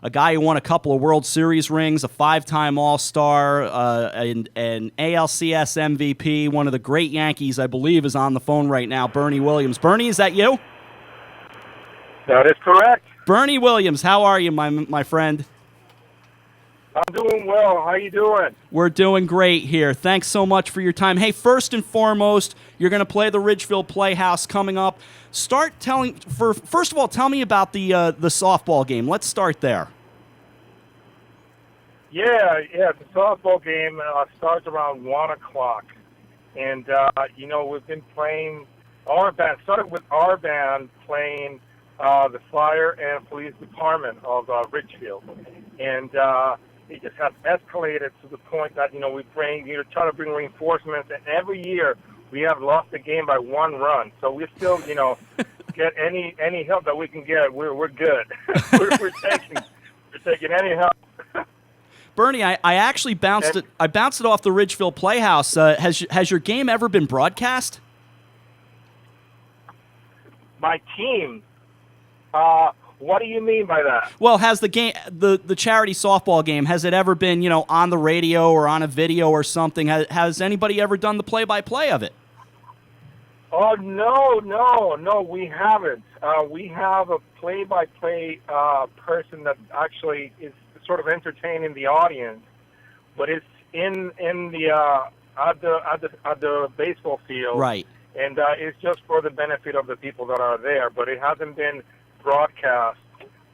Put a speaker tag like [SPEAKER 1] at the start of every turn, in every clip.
[SPEAKER 1] a guy who won a couple of World Series rings, a 5-time All-Star, and an ALCS MVP. One of the great Yankees, I believe, is on the phone right now, Bernie Williams. Bernie, is that you?
[SPEAKER 2] That is correct.
[SPEAKER 1] Bernie Williams, how are you, my friend?
[SPEAKER 2] I'm doing well. How you doing?
[SPEAKER 1] We're doing great here. Thanks so much for your time. Hey, first and foremost, you're going to play the Ridgefield Playhouse coming up. First of all, tell me about the softball game. Let's start there.
[SPEAKER 2] Yeah. The softball game starts around 1 o'clock, and we've been playing. Our band started with our band playing the fire and police department of Ridgefield, and it just has escalated to the point that we try to bring reinforcements, and every year we have lost the game by 1 run. So we still get any help that we can get. We're good. we're taking any help.
[SPEAKER 1] Bernie, I actually bounced it off the Ridgefield Playhouse. Has your game ever been broadcast?
[SPEAKER 2] My team. What do you mean by that?
[SPEAKER 1] Well, has the game, the charity softball game, has it ever been, on the radio or on a video or something? Has anybody ever done the play-by-play of it?
[SPEAKER 2] Oh, no, we haven't. We have a play-by-play person that actually is sort of entertaining the audience, but it's in the at the baseball field,
[SPEAKER 1] right? And
[SPEAKER 2] it's just for the benefit of the people that are there, but it hasn't been broadcast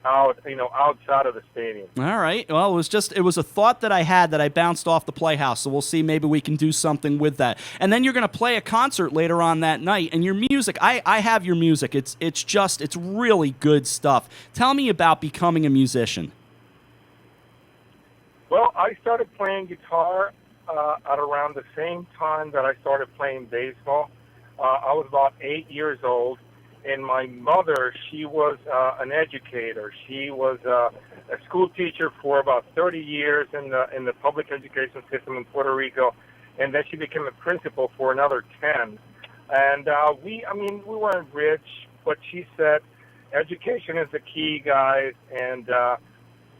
[SPEAKER 2] outside of the stadium.
[SPEAKER 1] All right. Well, it was a thought that I had that I bounced off the Playhouse, so we'll see. Maybe we can do something with that. And then you're going to play a concert later on that night, and your music, I have your music. It's really good stuff. Tell me about becoming a musician.
[SPEAKER 2] Well, I started playing guitar at around the same time that I started playing baseball. I was about 8 years old. And my mother, she was an educator. She was a school teacher for about 30 years in the public education system in Puerto Rico, and then she became a principal for another 10. And we weren't rich, but she said, education is the key, guys, and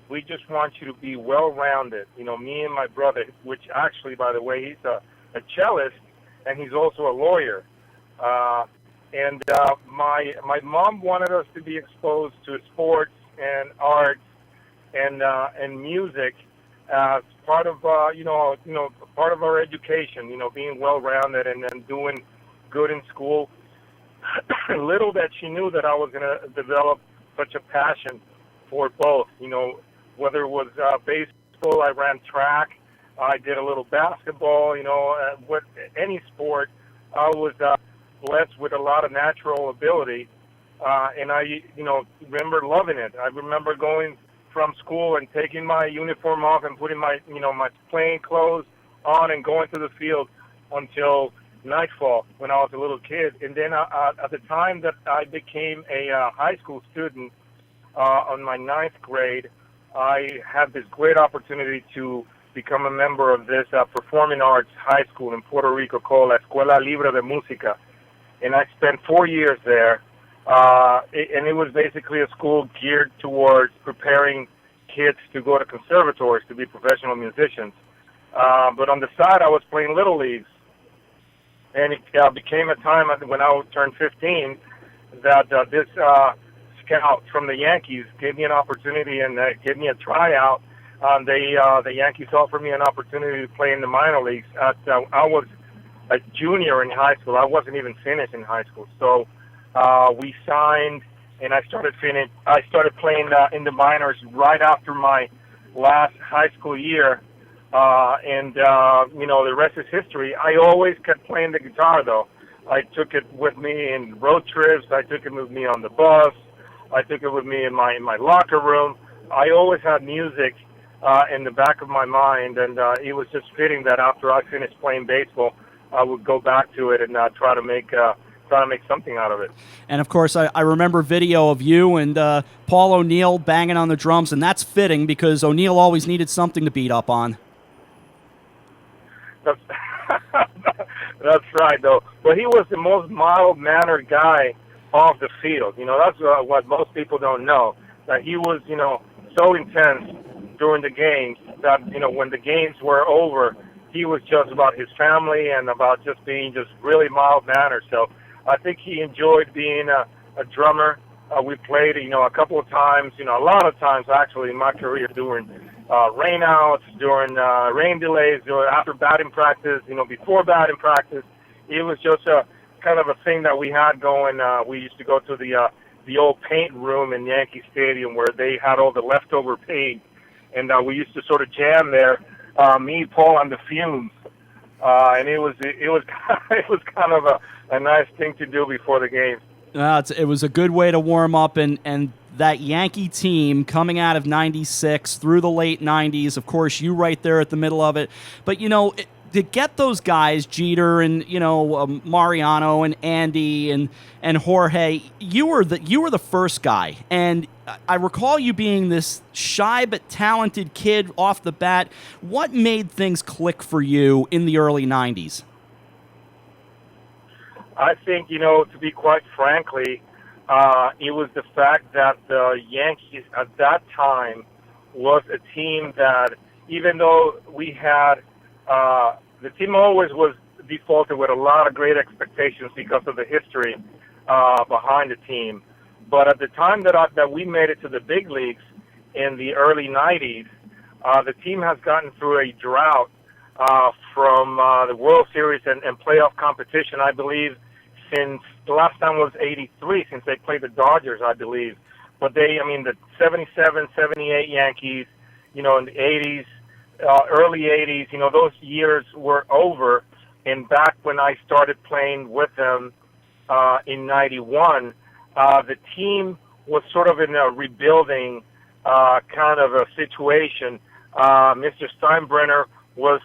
[SPEAKER 2] we just want you to be well-rounded. Me and my brother, which actually, by the way, he's a cellist, and he's also a lawyer. And my mom wanted us to be exposed to sports and arts and music as part of part of our education. Being well-rounded and doing good in school. Little that she knew that I was going to develop such a passion for both. Whether it was baseball, I ran track, I did a little basketball. What any sport, I was blessed with a lot of natural ability, and I, remember loving it. I remember going from school and taking my uniform off and putting my, my playing clothes on and going to the field until nightfall when I was a little kid. And then at the time that I became a high school student, on my 9th grade, I had this great opportunity to become a member of this performing arts high school in Puerto Rico called La Escuela Libre de Música. And I spent 4 years there, and it was basically a school geared towards preparing kids to go to conservatories to be professional musicians. But on the side, I was playing little leagues, and it became a time when I turned 15 that this scout from the Yankees gave me an opportunity and gave me a tryout. The Yankees offered me an opportunity to play in the minor leagues. I was a junior in high school. I wasn't even finished in high school. So we signed, and I started playing in the minors right after my last high school year. The rest is history. I always kept playing the guitar, though. I took it with me in road trips. I took it with me on the bus. I took it with me in my locker room. I always had music in the back of my mind, and it was just fitting that after I finished playing baseball, I would go back to it and try to make something out of it.
[SPEAKER 1] And of course, I remember video of you and Paul O'Neill banging on the drums, and that's fitting because O'Neill always needed something to beat up on.
[SPEAKER 2] That's right, though. But he was the most mild-mannered guy off the field. That's what most people don't know. That he was, so intense during the games that, when the games were over, he was just about his family and about just being just really mild-mannered. So I think he enjoyed being a drummer. We played, a couple of times, a lot of times actually in my career during rainouts, during rain delays, after batting practice, before batting practice. It was just a kind of a thing that we had going. We used to go to the old paint room in Yankee Stadium where they had all the leftover paint, and we used to sort of jam there. Me, Paul, on the fumes, and it was it was kind of a nice thing to do before the game.
[SPEAKER 1] It was a good way to warm up, and that Yankee team coming out of '96 through the late '90s. Of course, you right there at the middle of it, but to get those guys, Jeter and Mariano and Andy and Jorge, you were the first guy, and I recall you being this shy but talented kid off the bat. What made things click for you in the early '90s?
[SPEAKER 2] I think, to be quite frankly, it was the fact that the Yankees at that time was a team that, even though we had the team always was defaulted with a lot of great expectations because of the history behind the team. But at the time that we made it to the big leagues in the early '90s, the team has gotten through a drought from the World Series and playoff competition, I believe, since the last time was '83, since they played the Dodgers, I believe. But the '77, '78 Yankees, in the '80s, early '80s, those years were over. And back when I started playing with them in '91, the team was sort of in a rebuilding kind of a situation. Mr. Steinbrenner was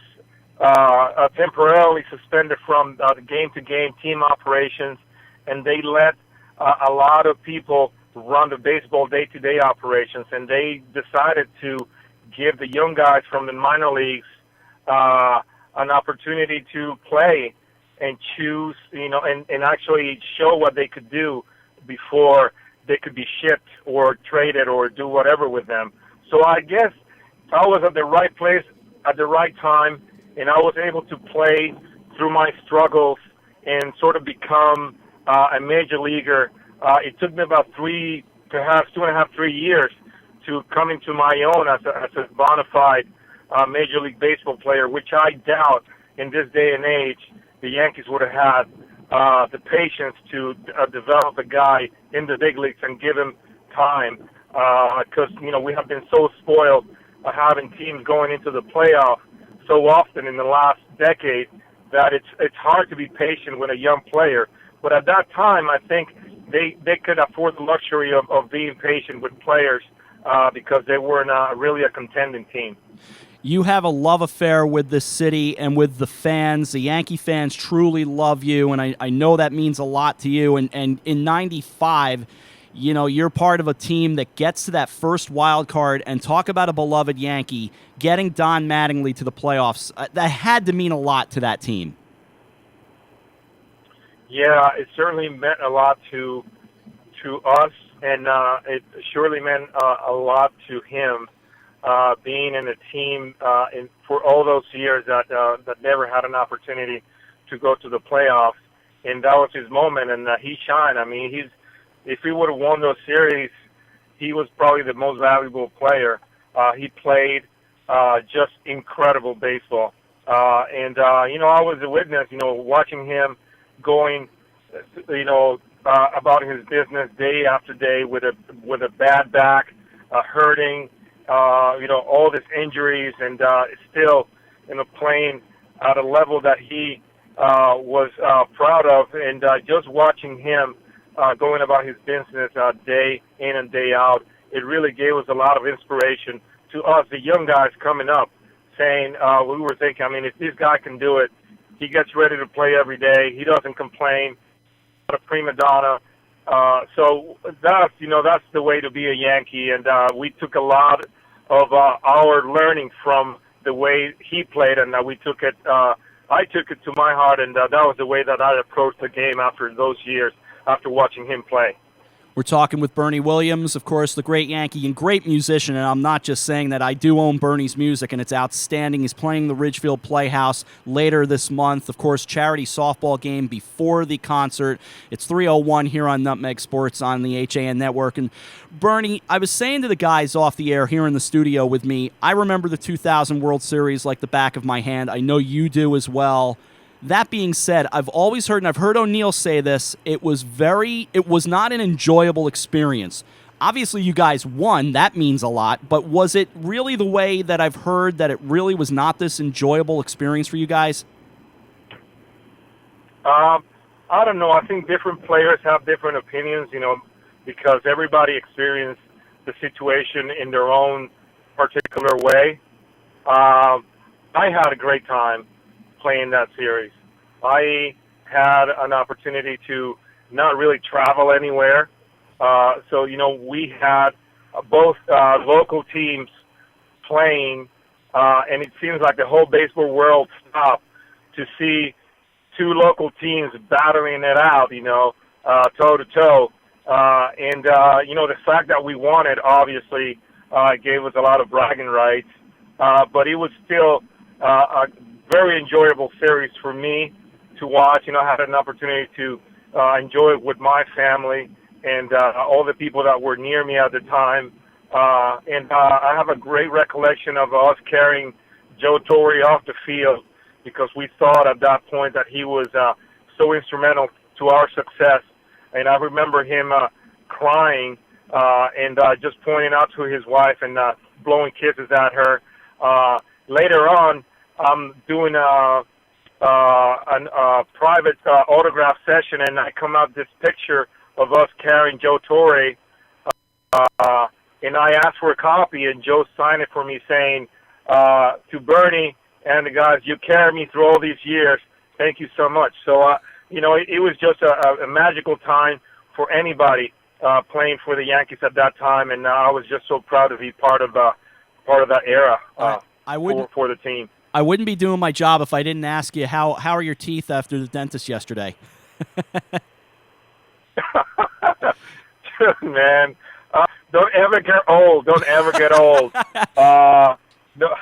[SPEAKER 2] temporarily suspended from the game-to-game team operations, and they let a lot of people run the baseball day-to-day operations, and they decided to give the young guys from the minor leagues an opportunity to play and choose, and actually show what they could do before they could be shipped or traded or do whatever with them. So I guess I was at the right place at the right time, and I was able to play through my struggles and sort of become a major leaguer. It took me about perhaps 2.5, 3 years to come into my own as a bona fide Major League Baseball player, which I doubt in this day and age the Yankees would have had the patience to develop a guy in the big leagues and give him time, because we have been so spoiled having teams going into the playoffs so often in the last decade that it's hard to be patient with a young player. But at that time, I think they could afford the luxury of being patient with players because they were not really a contending team.
[SPEAKER 1] You have a love affair with the city and with the fans. The Yankee fans truly love you, and I know that means a lot to you. And in '95, you're part of a team that gets to that first wild card, and talk about a beloved Yankee getting Don Mattingly to the playoffs. That had to mean a lot to that team. Yeah,
[SPEAKER 2] it certainly meant a lot to us, and it surely meant a lot to him, being in a team for all those years that never had an opportunity to go to the playoffs, and that was his moment, and he shined. I mean, if he would have won those series, he was probably the most valuable player. He played just incredible baseball, and I was a witness, watching him going, about his business day after day with a bad back, hurting, all these injuries, and still, playing at a level that he was proud of, and just watching him going about his business day in and day out, it really gave us a lot of inspiration to us, the young guys coming up, saying, we were thinking, if this guy can do it, he gets ready to play every day, he doesn't complain, not a prima donna. So that's the way to be a Yankee, and we took a lot of our learning from the way he played, and we took it. I took it to my heart, and that was the way that I approached the game after those years, after watching him play.
[SPEAKER 1] We're talking with Bernie Williams, of course, the great Yankee and great musician, and I'm not just saying that. I do own Bernie's music, and it's outstanding. He's playing the Ridgefield Playhouse later this month. Of course, charity softball game before the concert. It's 3:01 here on Nutmeg Sports on the HAN Network. And Bernie, I was saying to the guys off the air here in the studio with me, I remember the 2000 World Series like the back of my hand. I know you do as well. That being said, I've always heard, and I've heard O'Neill say this, it was not an enjoyable experience. Obviously, you guys won. That means a lot. But was it really the way that I've heard that it really was not this enjoyable experience for you guys?
[SPEAKER 2] I don't know. I think different players have different opinions, because everybody experienced the situation in their own particular way. I had a great time playing that series. I had an opportunity to not really travel anywhere. So we had both local teams playing, and it seems like the whole baseball world stopped to see two local teams battling it out, toe-to-toe. And the fact that we won it, obviously, gave us a lot of bragging rights. But it was still a very enjoyable series for me to watch. I had an opportunity to enjoy it with my family and all the people that were near me at the time. And I have a great recollection of us carrying Joe Torre off the field because we thought at that point that he was so instrumental to our success. And I remember him crying and just pointing out to his wife and blowing kisses at her. Later on, I'm doing a private autograph session, and I come out this picture of us carrying Joe Torre, and I asked for a copy, and Joe signed it for me, saying, to Bernie and the guys, you carried me through all these years. Thank you so much. So, it was just a magical time for anybody playing for the Yankees at that time, and I was just so proud to be part of that era for the team.
[SPEAKER 1] I wouldn't be doing my job if I didn't ask you how are your teeth after the dentist yesterday?
[SPEAKER 2] Man, don't ever get old. Don't ever get old. No,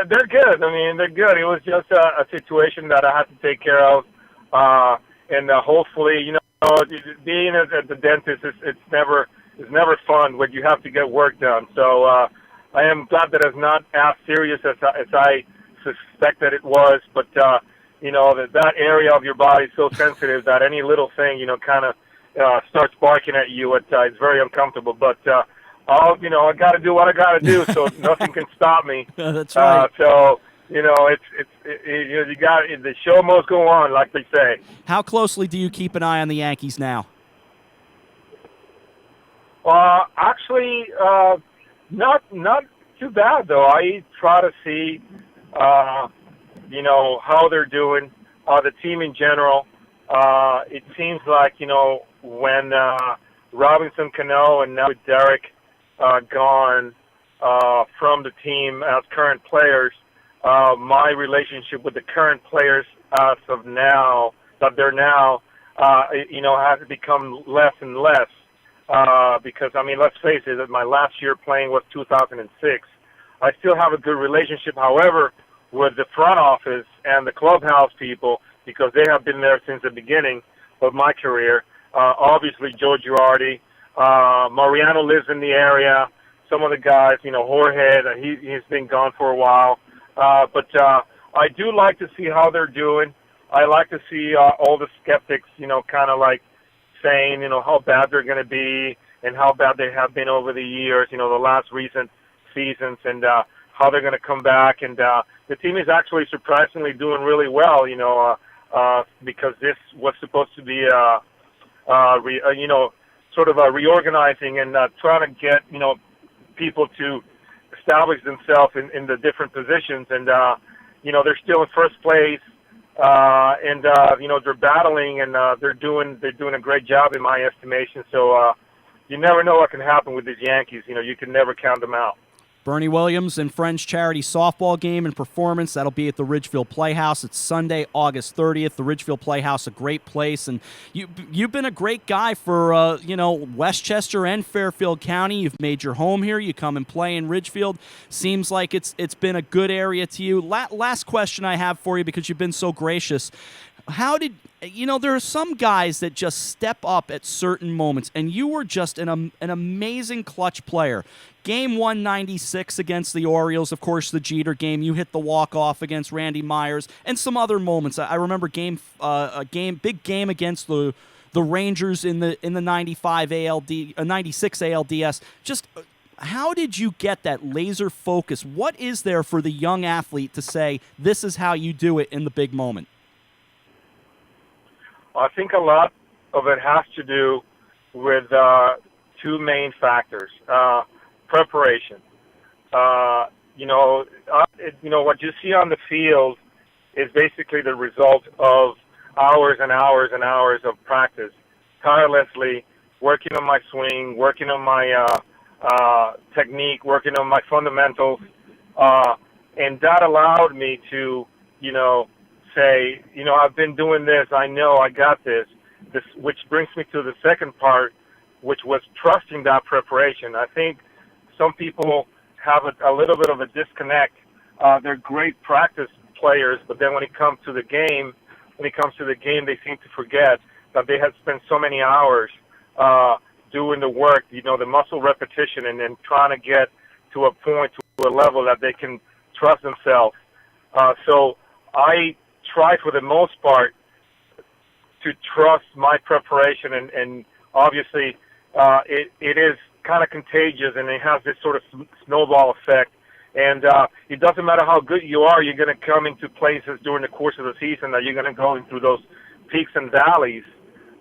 [SPEAKER 2] they're good. I mean, they're good. It was just a situation that I had to take care of, and hopefully, being at the dentist it's never fun when you have to get work done. So. I am glad that it's not as serious as I suspected it was, but that area of your body is so sensitive that any little thing kind of starts barking at you. It's very uncomfortable, but I got to do what I got to do, so nothing can stop me.
[SPEAKER 1] That's right.
[SPEAKER 2] So you got the show must go on, like they say.
[SPEAKER 1] How closely do you keep an eye on the Yankees now?
[SPEAKER 2] Actually. Not too bad, though. I try to see, how they're doing, the team in general. It seems like, when Robinson Cano and now Derek gone from the team as current players, my relationship with the current players as of now, that they're now, has become less and less. Because, let's face it, my last year playing was 2006. I still have a good relationship, however, with the front office and the clubhouse people because they have been there since the beginning of my career. Obviously, Joe Girardi, Mariano lives in the area. Some of the guys, Jorge, he's been gone for a while. But I do like to see how they're doing. I like to see all the skeptics, kind of like, saying, how bad they're going to be and how bad they have been over the years, the last recent seasons, and how they're going to come back. And the team is actually surprisingly doing really well, because this was supposed to be, sort of a reorganizing and trying to get, people to establish themselves in the different positions. And, they're still in first place. And they're battling, and they're doing a great job in my estimation. So you never know what can happen with these Yankees. You can never count them out.
[SPEAKER 1] Bernie Williams and Friends charity softball game and performance. That'll be at the Ridgefield Playhouse. It's Sunday, August 30th. The Ridgefield Playhouse, a great place. And you've been a great guy for, Westchester and Fairfield County. You've made your home here. You come and play in Ridgefield. Seems like it's been a good area to you. Last question I have for you, because you've been so gracious. There are some guys that just step up at certain moments, and you were just an amazing clutch player. Game 196 against the Orioles, of course, the Jeter game. You hit the walk-off against Randy Myers, and some other moments. I remember big game against the Rangers in the 96 ALDS. Just how did you get that laser focus? What is there for the young athlete to say, this is how you do it in the big moment?
[SPEAKER 2] I think a lot of it has to do with two main factors. Preparation. What you see on the field is basically the result of hours and hours and hours of practice, tirelessly working on my swing, working on my technique, working on my fundamentals, and that allowed me to, say, I've been doing this, I know I got this, which brings me to the second part, which was trusting that preparation. I think some people have a little bit of a disconnect. They're great practice players, but then when it comes to the game, they seem to forget that they have spent so many hours doing the work, the muscle repetition, and then trying to get to a point, to a level that they can trust themselves. So I try, for the most part, to trust my preparation, and obviously it is kind of contagious, and it has this sort of snowball effect. And it doesn't matter how good you are, you're going to come into places during the course of the season that you're going to go through those peaks and valleys.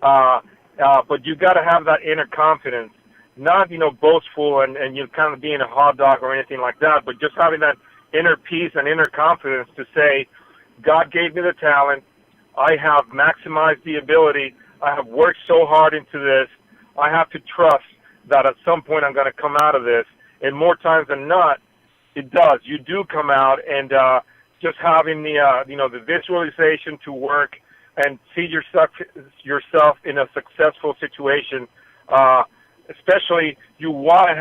[SPEAKER 2] But you got to have that inner confidence, not boastful and you kind of being a hot dog or anything like that, but just having that inner peace and inner confidence to say, God gave me the talent. I have maximized the ability. I have worked so hard into this. I have to trust that at some point I'm going to come out of this. And more times than not, it does. You do come out, and just having the visualization to work and see yourself in a successful situation. Especially, you want to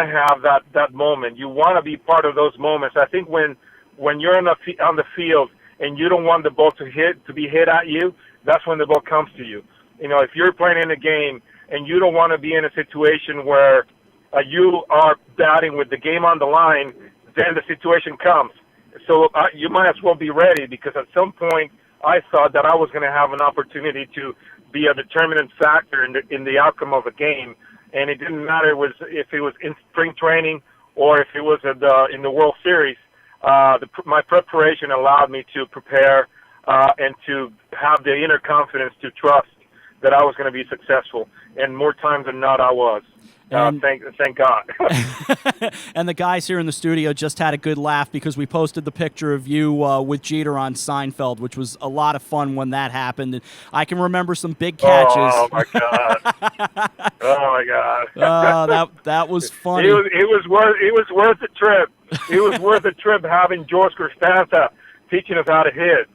[SPEAKER 2] have that moment. You want to be part of those moments. I think when you're on the field and you don't want the ball to be hit at you, that's when the ball comes to you. If you're playing in a game and you don't want to be in a situation where you are batting with the game on the line, then the situation comes. So you might as well be ready, because at some point I thought that I was going to have an opportunity to be a determinant factor in the outcome of a game, and it didn't matter if it was in spring training or if it was in the World Series. My preparation allowed me to prepare and to have the inner confidence to trust that I was going to be successful, and more times than not, I was. Thank God.
[SPEAKER 1] And the guys here in the studio just had a good laugh because we posted the picture of you with Jeter on Seinfeld, which was a lot of fun when that happened. And I can remember some big catches.
[SPEAKER 2] Oh my God! Oh my God!
[SPEAKER 1] That was funny.
[SPEAKER 2] It was worth the trip. It was worth the trip having George Costanza teaching us how to hit.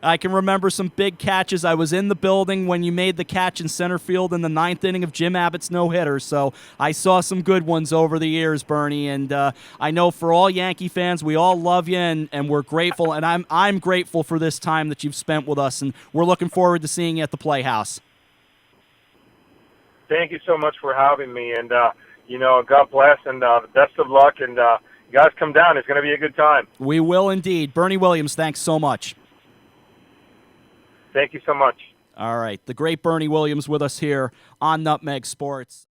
[SPEAKER 1] I can remember some big catches. I was in the building when you made the catch in center field in the 9th inning of Jim Abbott's no-hitter, so I saw some good ones over the years, Bernie, and I know for all Yankee fans, we all love you, and we're grateful, and I'm grateful for this time that you've spent with us, and we're looking forward to seeing you at the Playhouse.
[SPEAKER 2] Thank you so much for having me, and God bless, and best of luck, and guys, come down. It's going to be a good time.
[SPEAKER 1] We will indeed. Bernie Williams, thanks so much.
[SPEAKER 2] Thank you so much.
[SPEAKER 1] All right. The great Bernie Williams with us here on Nutmeg Sports.